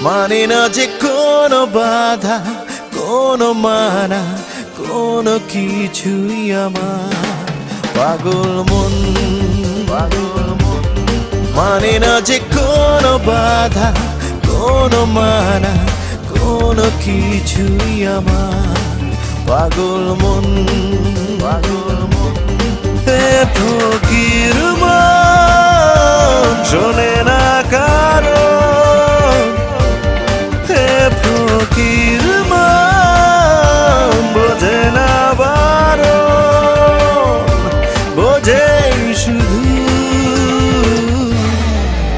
মানে না যে কোনো বাধা, কোনো মানা, কোনো কিছুই আমার পাগল মন। মানে না যে কোনো বাধা, কোনো মানা, কোনো কিছুই আমার পাগল মন। ফকির মন শোনে না কারো, ফকির মন বোঝে না বারো, বোঝে শুধু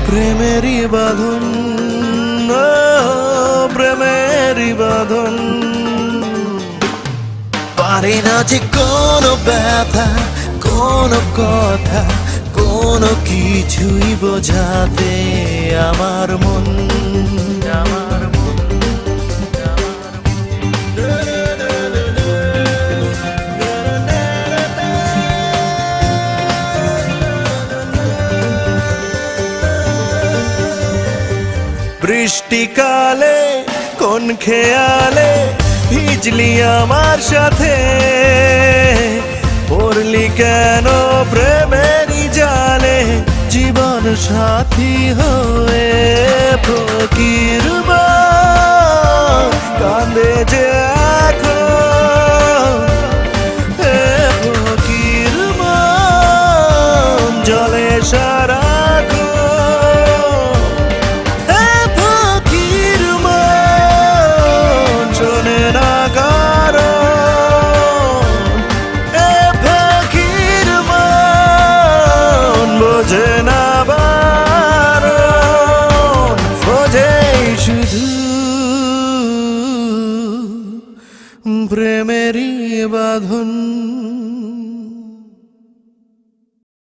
প্রেমেরই বাঁধন, প্রেমেরই বাঁধন। পারে না যে কোনো ব্যথা, কোনো কথা, কোনো কিছুই বোঝাতে আমার মন। বৃষ্টিকালে কোন খেয়ালে ভিজলি আমার সাথে, পড়লি কেন প্রেমেরই জালে জীবন সাথী হয়ে। ফকির মন কাঁদে যে এখন, ফকির মন জলে সারা প্রেমেরই বাঁধন।